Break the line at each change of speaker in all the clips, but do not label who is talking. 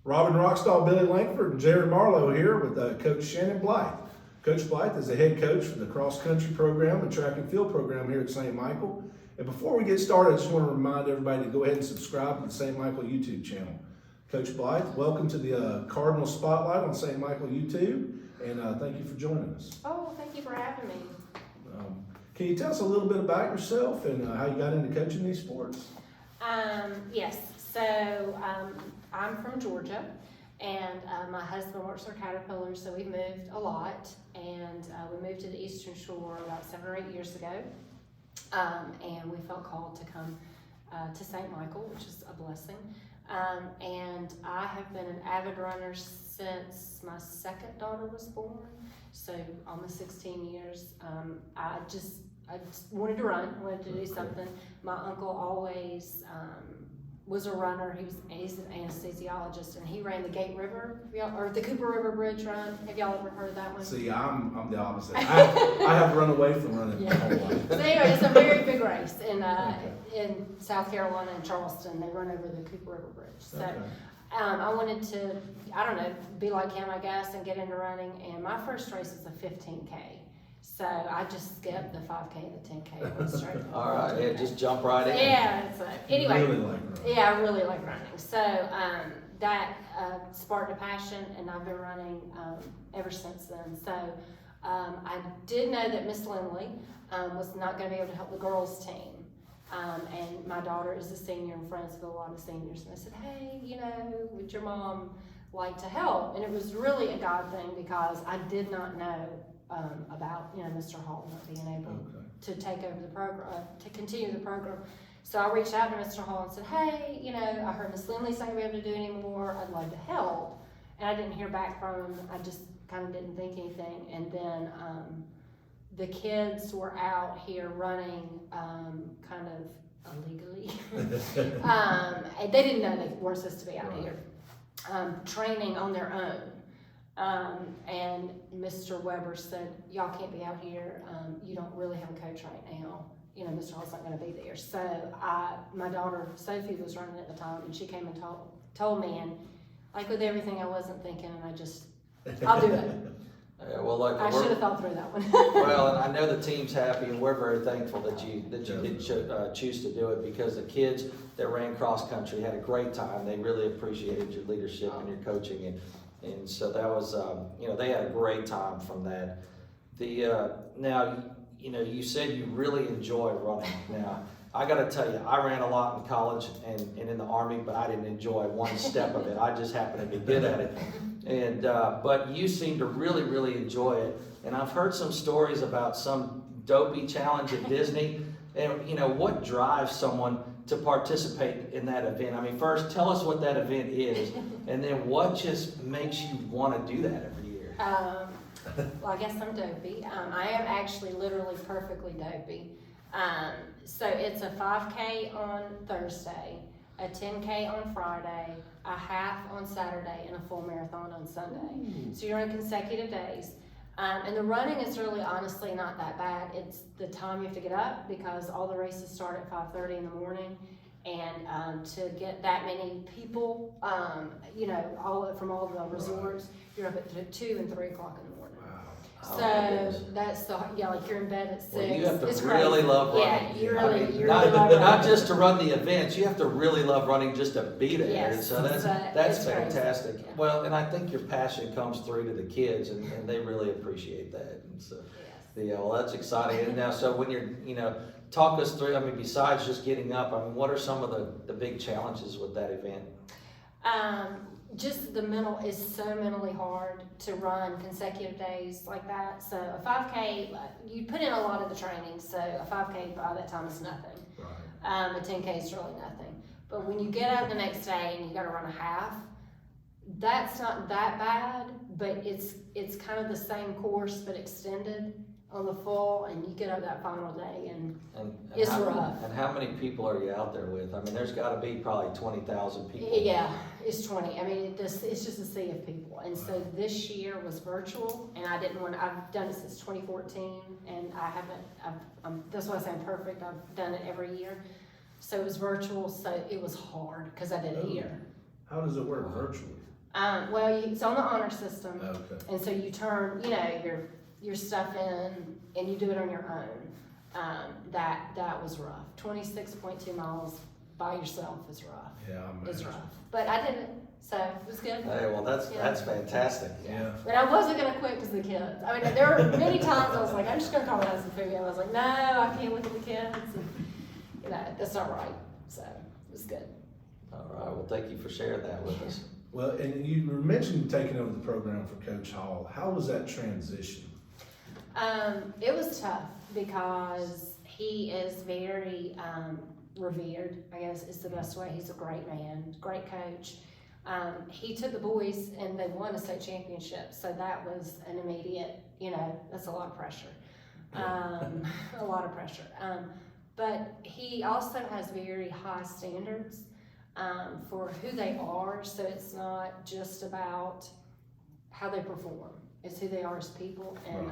Robin Rockstall, Billy Langford, and Jared Marlowe here with Coach Shannon Blythe. Coach Blythe is the head coach for the cross-country program and track and field program here at St. Michael. And before we get started, I just want to remind everybody to go ahead and subscribe to the St. Michael YouTube channel. Coach Blythe, welcome to the Cardinal Spotlight on St. Michael YouTube, and thank you for joining us.
Oh, thank you for having me.
Can you tell us a little bit about yourself and how you got into coaching these sports?
Yes, so I'm from Georgia, and my husband works for Caterpillar, so we moved a lot, and we moved to the Eastern Shore about 7 or 8 years ago, and we felt called to come to St. Michael, which is a blessing, and I have been an avid runner since my second daughter was born, so almost 16 years. I just wanted to run, wanted to do something. My uncle always was a runner. He's an anesthesiologist, and he ran the Gate River, or the Cooper River Bridge run. Have y'all ever heard of that one?
See, I'm the opposite. I have run away from running my whole life.
So anyway, it's a very big race in South Carolina and Charleston. They run over the Cooper River Bridge. So I wanted to, I don't know, be like him, I guess, and get into running. And my first race was a 15K. So I just skipped the 5K and the 10K. Went straight.
All right, yeah, just jump right in.
Yeah. So anyway,
Really like running.
yeah, I really like running. So that sparked a passion, and I've been running ever since then. So I did know that Miss Lindley was not going to be able to help the girls team. And my daughter is a senior and friends with a lot of seniors. And I said, hey, would your mom like to help? And it was really a God thing because I did not know about, Mr. Hall not being able to take over the program, to continue the program. So I reached out to Mr. Hall and said, hey, I heard Miss Lindley's not going to be able to do it anymore. I'd love to help. And I didn't hear back from him. I just kind of didn't think anything. And then the kids were out here running kind of illegally. And they didn't know they weren't supposed to be out here training on their own. And Mr. Weber said, y'all can't be out here. You don't really have a coach right now. Mr. Hall's not going to be there. So my daughter Sophie was running at the time, and she came and told me, and like with everything, I wasn't thinking, and I'll do it.
Yeah, well,
I should have thought through that one.
Well, and I know the team's happy, and we're very thankful that you did choose to do it, because the kids that ran cross country had a great time. They really appreciated your leadership and your coaching, and so that was they had a great time from that. Now you said you really enjoy running. Now I got to tell you, I ran a lot in college and in the Army, but I didn't enjoy one step of it. I just happened to be good at it. And but you seem to really, really enjoy it. And I've heard some stories about some Dopey challenge at Disney. And what drives someone to participate in that event? I mean, first tell us what that event is, and then what just makes you want to do that every year?
Well, I guess I'm dopey. I am actually literally perfectly dopey. So it's a 5K on Thursday, a 10K on Friday, a half on Saturday, and a full marathon on Sunday. So you're on consecutive days. And the running is really honestly not that bad. It's the time you have to get up, because all the races start at 5:30 in the morning. And to get that many people, all from all the resorts, you're up at 2 and 3 o'clock in the morning.
Wow.
So that's like you're in bed at 6.
Well, you have to
it's
really
crazy.
love running.
Yeah, you really
not
love running.
Not just to run the events, you have to really love running just to be there.
Yes,
so that's
it's
fantastic.
crazy. Yeah.
Well, and I think your passion comes through to the kids, and they really appreciate that. And so,
Yes.
well, that's exciting. And now, so when you're, talk us through, besides just getting up, what are some of the big challenges with that event?
Just the is so mentally hard to run consecutive days like that. So a 5K, you put in a lot of the training, so a 5K by that time is nothing.
Right.
A 10K is really nothing. But when you get out the next day and you got to run a half, that's not that bad, but it's kind of the same course but extended on the full, and you get up that final day, and it's rough.
And how many people are you out there with? There's got to be probably 20,000 people.
Yeah, it's 20. it's just a sea of people. And so this year was virtual, and I've done it since 2014, and that's why I say I'm perfect. I've done it every year. So it was virtual, so it was hard because I did it here.
How does it work virtually?
Well, it's on the honor system.
Okay.
And so you turn, your stuff in and you do it on your own. That was rough. 26.2 miles by yourself is rough.
Yeah, I'm
It's rough. But I did it, so it was good.
Hey, well, that's fantastic.
Yeah.
But I wasn't gonna quit because of the kids. I mean, there were many times I was like, I'm just gonna call my husband Pooey. I was like, no, I can't look at the kids. And, that's not right. So it was good.
All right, well, thank you for sharing that with us.
Well, and you mentioned taking over the program for Coach Hall. How was that transition?
It was tough because he is very revered, I guess is the best way. He's a great man, great coach. He took the boys and they won a state championship, so that was an immediate, that's a lot of pressure. A lot of pressure. But he also has very high standards for who they are, so it's not just about how they perform. It's who they are as people, and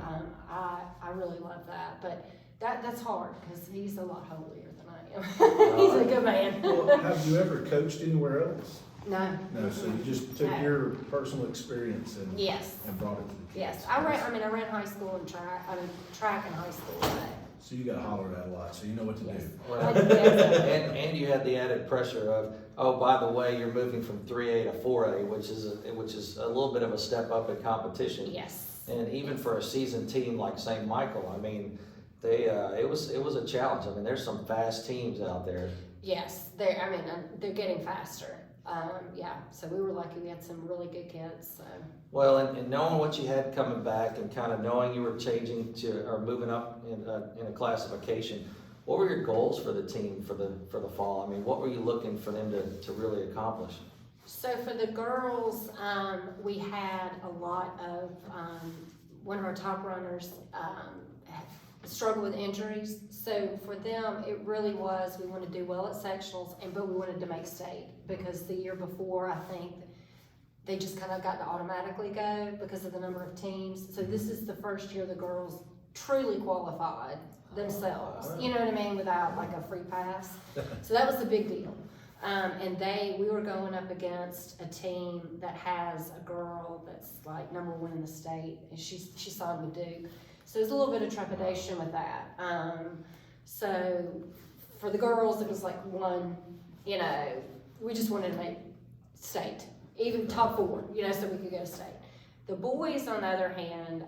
I really love that. But that's hard because he's a lot holier than I am. He's a good man.
Well, have you ever coached anywhere else?
No.
No, so you just took your personal experience and
Yes.
and brought it to the kids.
Yes, I ran high school and track in high school. But
So you got hollered at a lot, so you know what to
yes.
do.
Well,
Yes.
and you had the added pressure of, oh, by the way, you're moving from 3A to 4A, which is a little bit of a step up in competition.
Yes.
And even for a seasoned team like St. Michael, I mean, it was a challenge. I mean, there's some fast teams out there.
Yes, they're getting faster. So we were lucky we had some really good kids. So.
Well, and knowing what you had coming back and kind of knowing you were changing to or moving up in a classification, what were your goals for the team for the fall? I mean, what were you looking for them to really accomplish?
So for the girls, we had a lot of one of our top runners struggled with injuries. So for them, it really was we wanted to do well at sectionals, but we wanted to make state because the year before, I think they just kind of got to automatically go because of the number of teams. So this is the first year the girls truly qualified themselves. You know what I mean? Without like a free pass. So that was a big deal. And we were going up against a team that has a girl that's like #1 in the state, and she signed with Duke. So there's a little bit of trepidation with that. So for the girls, it was like one, we just wanted to make state, even top 4, so we could go to state. The boys, on the other hand,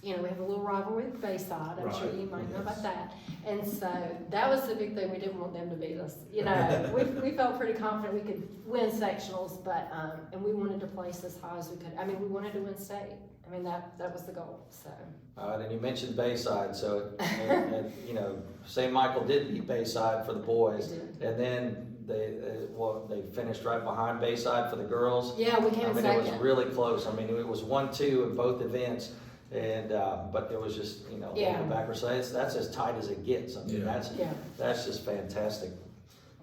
we have a little rivalry with Bayside. I'm sure you might know about that. And so that was the big thing. We didn't want them to beat us. We felt pretty confident we could win sectionals, but and we wanted to place as high as we could. I mean, we wanted to win state. I mean, that was the goal. So.
And you mentioned Bayside, so St. Michael did beat Bayside for the boys, and then they finished right behind Bayside for the girls.
Yeah, we came in second.
It was really close. I mean, it was 1-2 in both events, and but it was just looking backwards. So that's as tight as it gets. I mean, that's just fantastic.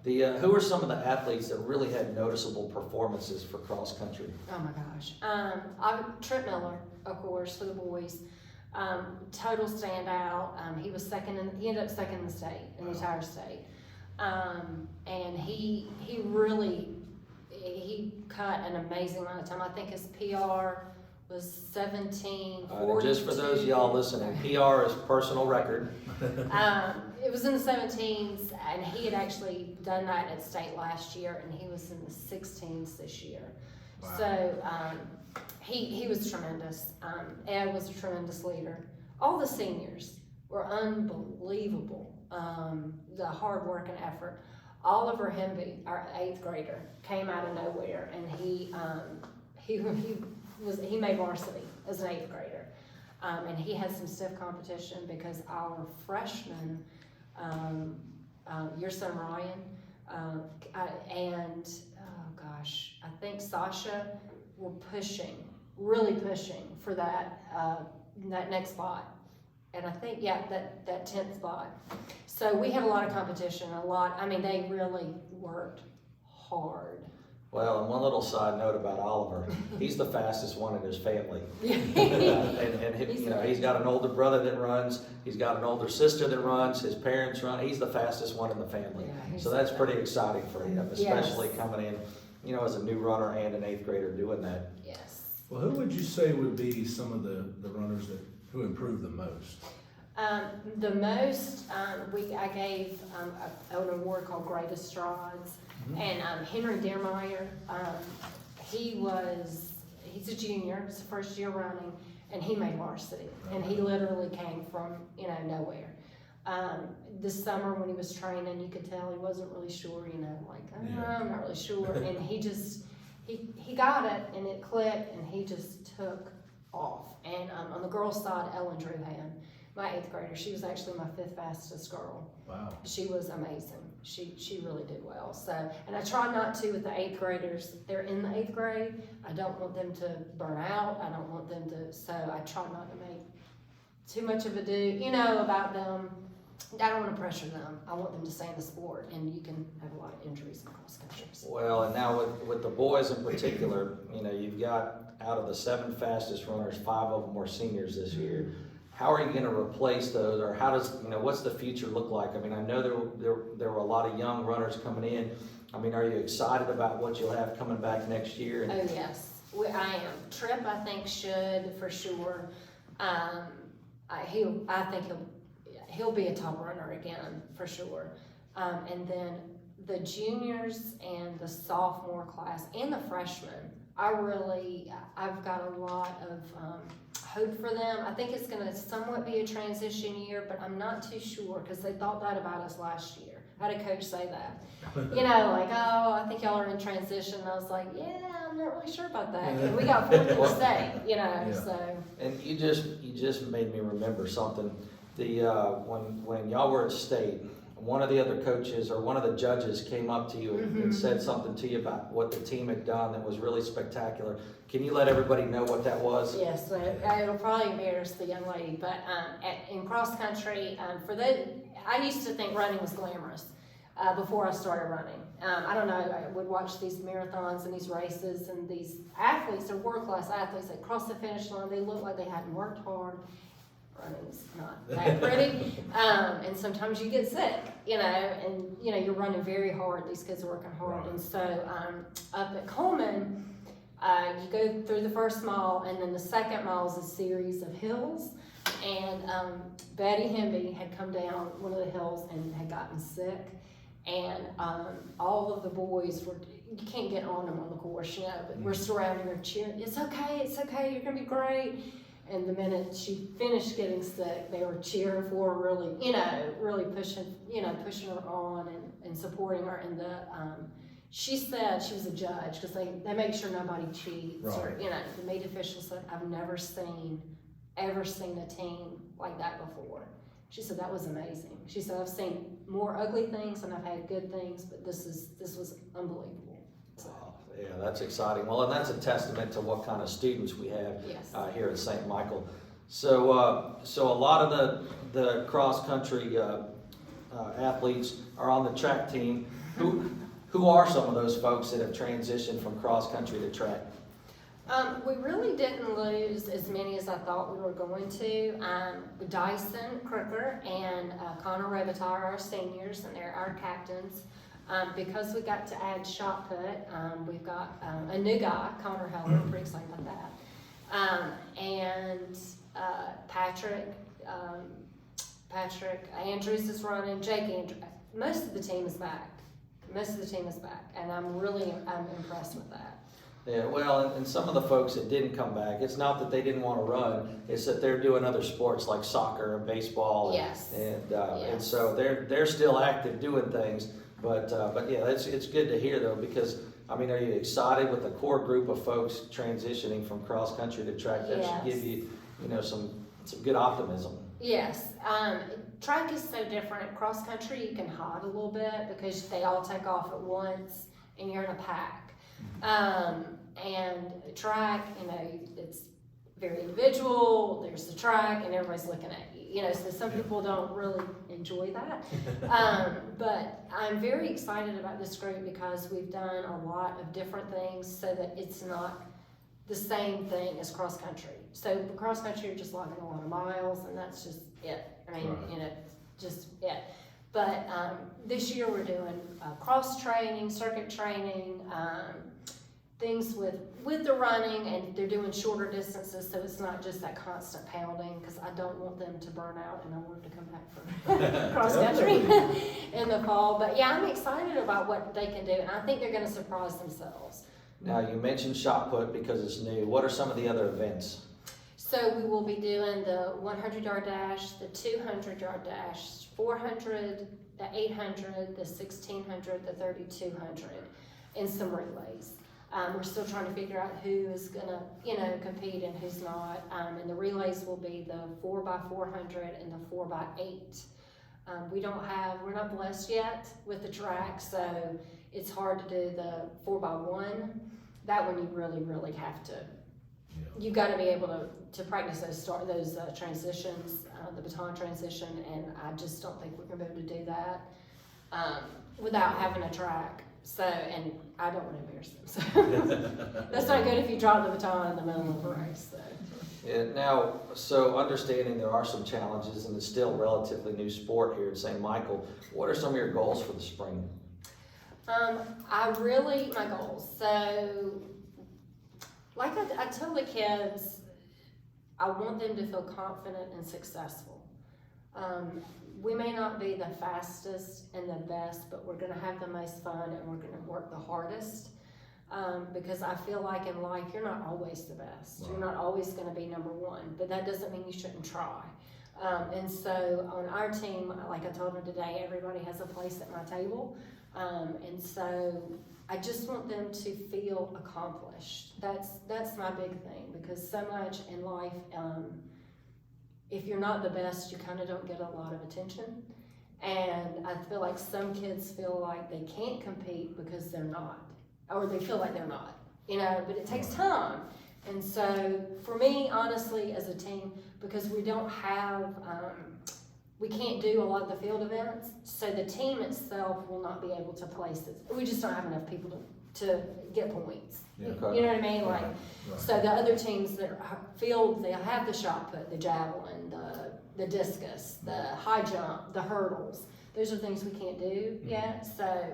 Who are some of the athletes that really had noticeable performances for cross country?
Oh my gosh. Trent Miller, of course, for the boys. Total standout. He ended up second in the state, in the entire state. And he cut an amazing amount of time. I think his PR was 17:42.
Just for those of y'all listening, PR is personal record.
It was in the 17s, and he had actually done that at state last year, and he was in the 16s this year. Wow. So he was tremendous. Ed was a tremendous leader. All the seniors were unbelievable. The hard work and effort. Oliver Hemby, our 8th grader, came out of nowhere, and he made varsity as an 8th grader. And he had some stiff competition because our freshman, your son Ryan, I think Sasha were really pushing for that next spot. And I think, that 10th spot. So we had a lot of competition, they really worked hard.
Well, and one little side note about Oliver, he's the fastest one in his family. He's got an older brother that runs, he's got an older sister that runs, his parents run, he's the fastest one in the family. So that's pretty exciting for him, especially coming in, you know, as a new runner and an 8th grader doing that.
Yes.
Well, who would you say would be some of the runners who improved the most?
The most, I gave an award called Greatest Strides, and Henry Dearmeyer, he's a junior, it's the first year running, and he made varsity, and he literally came from, you know, nowhere. This summer when he was training, you could tell he wasn't really sure, you know, like, I'm not really sure, and he got it, and it clicked, and he just took off. And on the girls' side, Ellen Drewhan, my 8th grader, she was actually my 5th fastest girl.
Wow.
She was amazing. She really did well. So, and I try not to with the 8th graders. They're in the 8th grade. I don't want them to burn out. I don't want them to, so I try not to make too much of a do, you know, about them. I don't want to pressure them. I want them to stay in the sport, and you can have a lot of injuries in cross country.
Well, and now with the boys in particular, you know, you've got out of the 7 fastest runners, 5 of them were seniors this year. How are you going to replace those, or how does, you know, what's the future look like? I mean, I know there were a lot of young runners coming in. I mean, are you excited about what you'll have coming back next year?
Oh yes, I am. Tripp, I think, should for sure. I think he'll be a top runner again for sure. And then the juniors and the sophomore class and the freshmen, I've got a lot of hope for them. I think it's going to somewhat be a transition year, but I'm not too sure because they thought that about us last year. I had a coach say that. You know, like, oh, I think y'all are in transition. And I was like, yeah, I'm not really sure about that. And we got 4th in the state, you know, so. And
you just made me remember something. When y'all were at state, one of the other coaches or one of the judges came up to you and said something to you about what the team had done that was really spectacular. Can you let everybody know what that was?
Yes, it'll probably embarrass the young lady, but in cross country, I used to think running was glamorous before I started running. I don't know, I would watch these marathons and these races, and these athletes, they're world-class athletes, they cross the finish line, they look like they hadn't worked hard. Running's not that pretty, and sometimes you get sick, you know, and you know, you're running very hard, these kids are working hard, and so up at Coleman, you go through the first mile, and then the second mile is a series of hills, and Betty Hemby had come down one of the hills and had gotten sick, and all of the boys you can't get on them on the course, you know, but we're surrounding her cheering, it's okay, you're gonna be great. And the minute she finished getting sick, they were cheering for her, really pushing her on and supporting her. And she said she was a judge because they make sure nobody cheats. Right. Or, you know, the meet official said, I've never ever seen a team like that before. She said that was amazing. She said I've seen more ugly things and I've had good things, but this was unbelievable. So.
Yeah, that's exciting. Well, and that's a testament to what kind of students we have here at St. Michael. So a lot of the cross country athletes are on the track team. Who are some of those folks that have transitioned from cross country to track?
We really didn't lose as many as I thought we were going to. Dyson Crooker and Connor Robitaille are our seniors, and they're our captains. Because we got to add shot put, we've got a new guy, Connor Heller. I'm pretty excited about that. And Patrick Andrews is running. Jake Andrews. Most of the team is back. And I'm impressed with that.
Yeah, well, and some of the folks that didn't come back, it's not that they didn't want to run, it's that they're doing other sports like soccer and baseball.
Yes.
And so they're still active doing things. But yeah, it's good to hear though, because I mean, are you excited with the core group of folks transitioning from cross country to track? That should give you, some good optimism.
Yes. Track is so different. Cross country, you can hide a little bit because they all take off at once and you're in a pack. And track, it's very individual. There's the track and everybody's looking at you. So some people don't really enjoy that. But I'm very excited about this group because we've done a lot of different things so that it's not the same thing as cross country. So cross country, you're just logging a lot of miles and that's just it. Just it. But this year we're doing cross training, circuit training, things with the running, and they're doing shorter distances, so it's not just that constant pounding, because I don't want them to burn out, and I want them to come back from cross country in the fall. But yeah, I'm excited about what they can do, and I think they're going to surprise themselves.
Now, you mentioned shot put because it's new. What are some of the other events?
So we will be doing the 100-yard dash, the 200-yard dash, 400, the 800, the 1600, the 3200, and some relays. We're still trying to figure out who is gonna, compete and who's not. And the relays will be the 4x400 and the 4x8. We're not blessed yet with the track, so it's hard to do the 4x1. That one you really, really have to. You've got to be able to practice those transitions, the baton transition, and I just don't think we're going to be able to do that without having a track. So, and I don't want to embarrass them. So that's not good if you drop the baton in the middle of a race. So.
Yeah, now, so understanding there are some challenges and it's still a relatively new sport here at St. Michael, what are some of your goals for the spring?
My goals. So, like I tell the kids, I want them to feel confident and successful. We may not be the fastest and the best, but we're going to have the most fun and we're going to work the hardest. Because I feel like in life, you're not always the best. Right. You're not always going to be number one, but that doesn't mean you shouldn't try. And so on our team, like I told them today, everybody has a place at my table. And so I just want them to feel accomplished. That's my big thing, because so much in life, if you're not the best, you kind of don't get a lot of attention. And I feel like some kids feel like they can't compete because they're not, or they feel like they're not, but it takes time. And so for me, honestly, as a team, because we don't have, we can't do a lot of the field events, so the team itself will not be able to place it. We just don't have enough people to get points.
Yeah.
You know what I mean? Like,
right.
So the other teams that are field, they'll have the shot put, the javelin, the discus, the high jump, the hurdles. Those are things we can't do yet. So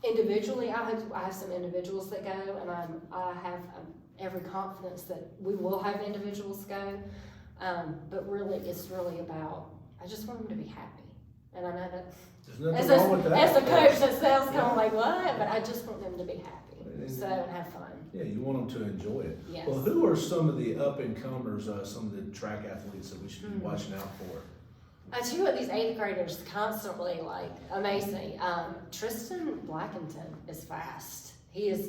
individually, I have some individuals that go, and I have every confidence that we will have individuals go. But really, it's really about, I just want them to be happy. And I know that as a coach, that sounds kind of like, what? But I just want them to be happy, so and have fun.
Yeah, you want them to enjoy it.
Yes.
Well, who are some of the up-and-comers, some of the track athletes that we should be watching out for?
I tell you what, these 8th graders constantly amazing. Tristan Blackington is fast. He's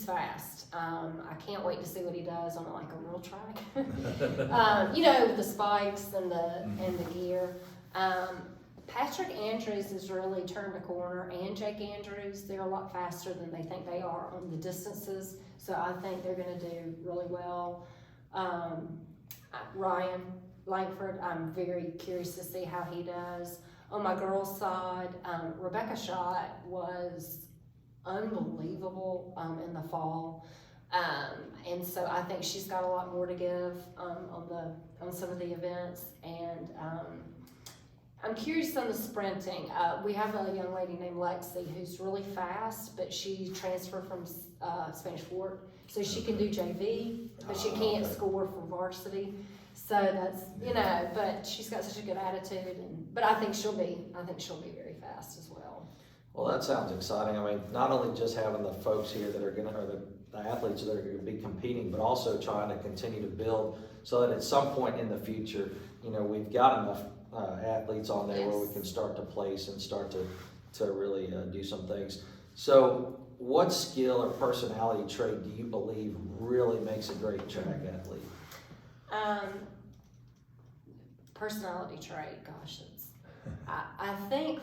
fast. I can't wait to see what he does on like a real track. With the spikes and the gear. Patrick Andrews has really turned a corner, and Jake Andrews. They're a lot faster than they think they are on the distances. So I think they're going to do really well. Ryan Langford, I'm very curious to see how he does. On my girls' side, Rebecca Schott was unbelievable in the fall. And so I think she's got a lot more to give on some of the events. And I'm curious on the sprinting. We have a young lady named Lexi who's really fast, but she transferred from Spanish Fort, so she can do JV, but she can't score for varsity. So that's but she's got such a good attitude, but I think she'll be very fast as well.
Well, that sounds exciting. I mean, not only just having the folks here that are the athletes that are going to be competing, but also trying to continue to build so that at some point in the future, we've got enough athletes on there where we can start to place and start to really do some things. So what skill or personality trait do you believe really makes a great track athlete?
Personality trait, gosh, I think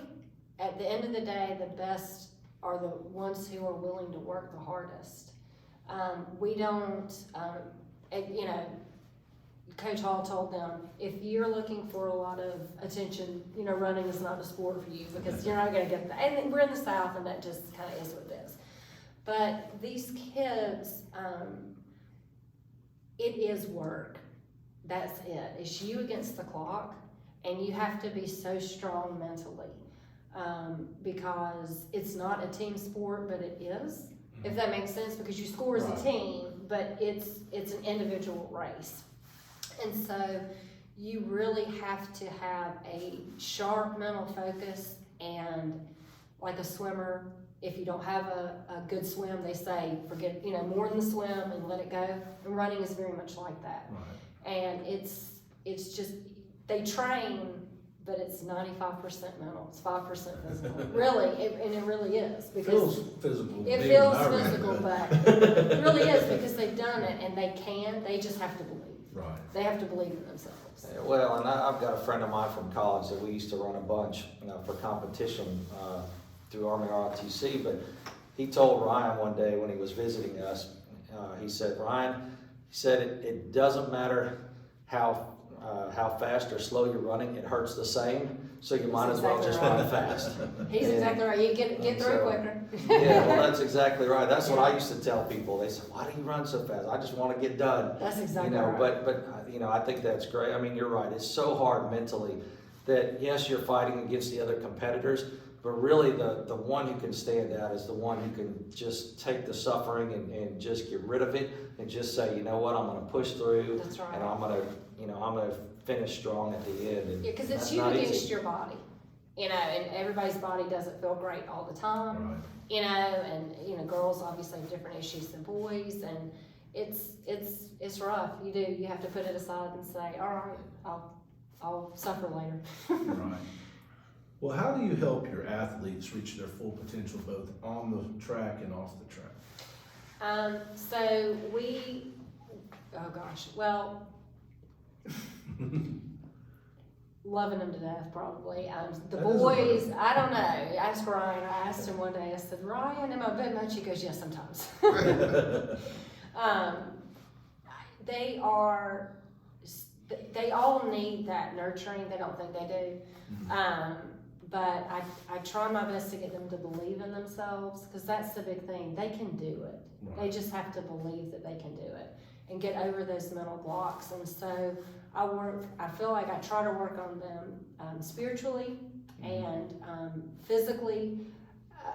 at the end of the day, the best are the ones who are willing to work the hardest. We don't, Coach Hall told them, if you're looking for a lot of attention, running is not a sport for you, because you're not going to get that. And we're in the South, and that just kind of is what it is. But these kids, it is work. That's it. It's you against the clock, and you have to be so strong mentally, because it's not a team sport, but it is. if that makes sense, because you score as a
Right.
team, but it's an individual race. And so you really have to have a sharp mental focus, and like a swimmer, if you don't have a good swim, they say forget, more than the swim and let it go. And running is very much like that.
Right.
And it's just, they train, but it's 95% mental, it's 5% physical. Really, and it really is,
It
because
feels physical.
it
being
feels
nervous,
physical, but it really is, because they've done it, and they just have to believe.
Right.
They have to believe in themselves.
Yeah, well, and I've got a friend of mine from college that we used to run a bunch for competition through Army ROTC, but he told Ryan one day when he was visiting us, he said, Ryan, he said, it doesn't matter how fast or slow you're running, it hurts the same, so you might as well just run fast.
He's exactly right. You get through it quicker.
Yeah, well, that's exactly right. That's what I used to tell people. They said, why do you run so fast? I just want to get done.
That's exactly right.
But I think that's great. I mean, you're right. It's so hard mentally that, yes, you're fighting against the other competitors, but really the one who can stand out is the one who can just take the suffering and just get rid of it and just say, you know what, I'm going to push through.
That's right.
And I'm going to finish strong at the end. And
Yeah, because it's
that's
you
not
against
easy.
your body, and everybody's body doesn't feel great all the time,
Right.
and girls obviously have different issues than boys, and it's rough. You have to put it aside and say, all right, I'll suffer later.
Right. Well, how do you help your athletes reach their full potential both on the track and off the track?
So we, oh gosh, well, loving them to death, probably. The
That doesn't
boys,
hurt.
I don't know. Ask Ryan. I asked him one day. I said, Ryan, am I a bit much? He goes, yes, sometimes. They all need that nurturing. They don't think they do. But I try my best to get them to believe in themselves, because that's the big thing. They can do it.
Right.
They just have to believe that they can do it and get over those mental blocks. And so I feel like I try to work on them spiritually and physically.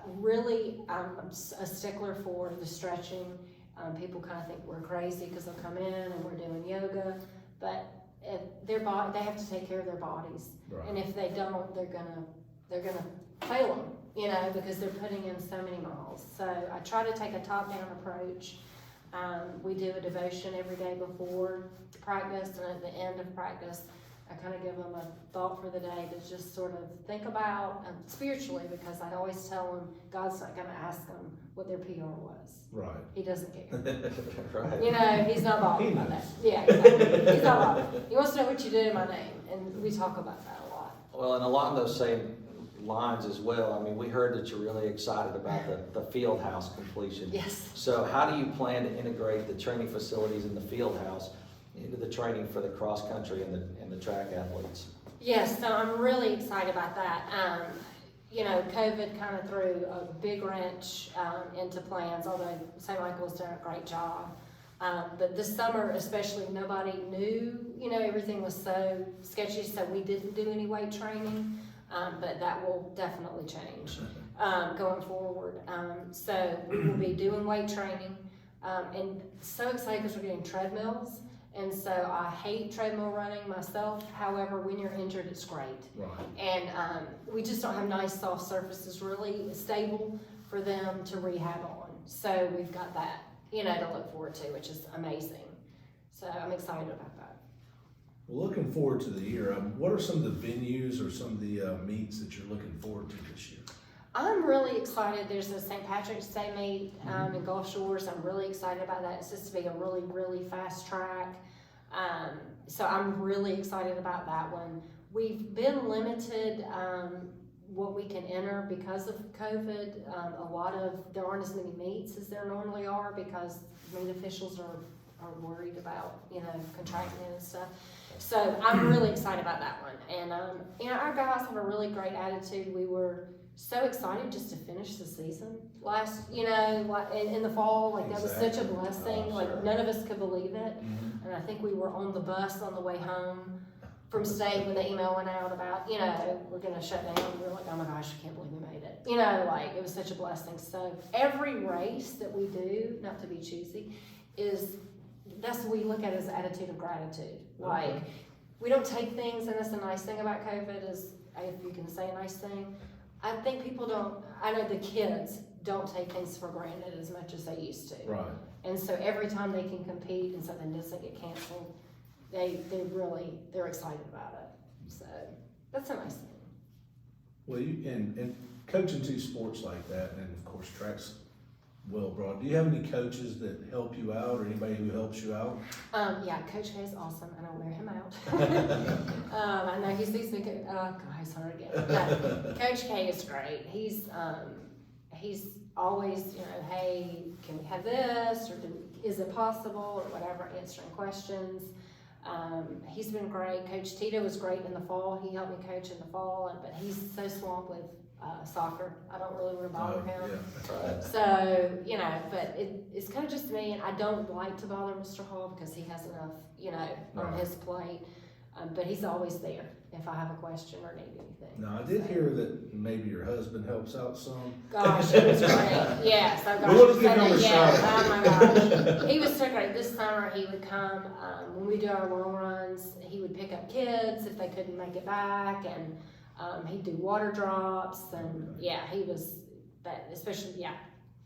Really, I'm a stickler for the stretching. People kind of think we're crazy because they'll come in and we're doing yoga, but they have to take care of their bodies.
Right.
And if they don't, they're gonna fail them, because they're putting in so many miles. So I try to take a top-down approach. We do a devotion every day before practice, and at the end of practice, I kind of give them a thought for the day to just sort of think about spiritually, because I always tell them God's not going to ask them what their PR was.
Right.
He doesn't care.
Right.
He's not bothered
He
by
knows.
that. Yeah, exactly. He's not bothered. He wants to know what you did in my name, and we talk about that a lot.
Well, and along those same lines as well, I mean, we heard that you're really excited about the field house completion.
Yes.
So how do you plan to integrate the training facilities in the field house into the training for the cross country and the track athletes?
Yes, so I'm really excited about that. COVID kind of threw a big wrench into plans, although St. Michael's done a great job. But this summer especially, nobody knew, everything was so sketchy, so we didn't do any weight training, but that will definitely change going forward. So we will be doing weight training, and so excited because we're getting treadmills. And so I hate treadmill running myself. However, when you're injured, it's great.
Right.
And we just don't have nice soft surfaces really stable for them to rehab on. So we've got that, to look forward to, which is amazing. So I'm excited about that.
Well, looking forward to the year, what are some of the venues or some of the meets that you're looking forward to this year?
I'm really excited. There's a St. Patrick's Day meet in Gulf Shores. I'm really excited about that. It's supposed to be a really, really fast track. So I'm really excited about that one. We've been limited what we can enter because of COVID. There aren't as many meets as there normally are because meet officials are worried about, contracting it and stuff. So I'm really excited about that one. And, our guys have a really great attitude. We were so excited just to finish the season in the fall. That was such a blessing.
Oh, sure.
None of us could believe it. And I think we were on the bus on the way home from state when the email went out about, you know, we're gonna shut down. We were like, oh my gosh, I can't believe we made it. You know, like, it was such a blessing. So every race that we do, not to be choosy, that's what we look at as attitude of gratitude. Like, we don't take things, and that's the nice thing about COVID is, if you can say a nice thing, I think people don't, I know the kids don't take things for granted as much as they used to.
Right.
And so every time they can compete and something doesn't get canceled, they're excited about it. So that's a nice thing.
Well, and coaching two sports like that, and of course track's well broad. Do you have any coaches that help you out, or anybody who helps you out?
Yeah, Coach K is awesome, and I'll wear him out. I know he sees me. God, he's hard again. No, Coach K is great. He's always, you know, hey, can we have this, or is it possible, or whatever, answering questions. He's been great. Coach Tito was great in the fall. He helped me coach in the fall, but he's so swamped with soccer. I don't really want to bother him.
Yeah. Right.
So, you know, but it's kind of just me, and I don't like to bother Mr. Hall because he has enough, you know, on his plate. But he's always there if I have a question or need anything.
Now, I did hear that maybe your husband helps out some.
Gosh, it was great. Yes, oh gosh,
We'll
you
give
said
him
that,
a
yes.
shout.
Oh my gosh. He was so great. This summer he would come, when we do our long runs, he would pick up kids if they couldn't make it back, and he'd do water drops, and yeah, he was that, especially, yeah,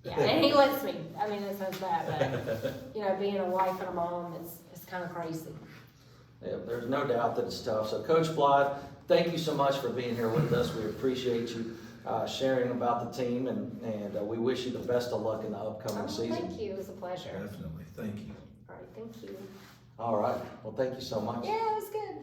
and he lets me. I mean, it sounds bad, but you know, being a wife and a mom, it's kind of crazy.
Yeah, there's no doubt that it's tough. So Coach Blythe, thank you so much for being here with us. We appreciate you sharing about the team, and we wish you the best of luck in the upcoming season.
Thank you. It was a pleasure.
Definitely. Thank you.
All right, thank you.
All right. Well, thank you so much.
Yeah, it was good.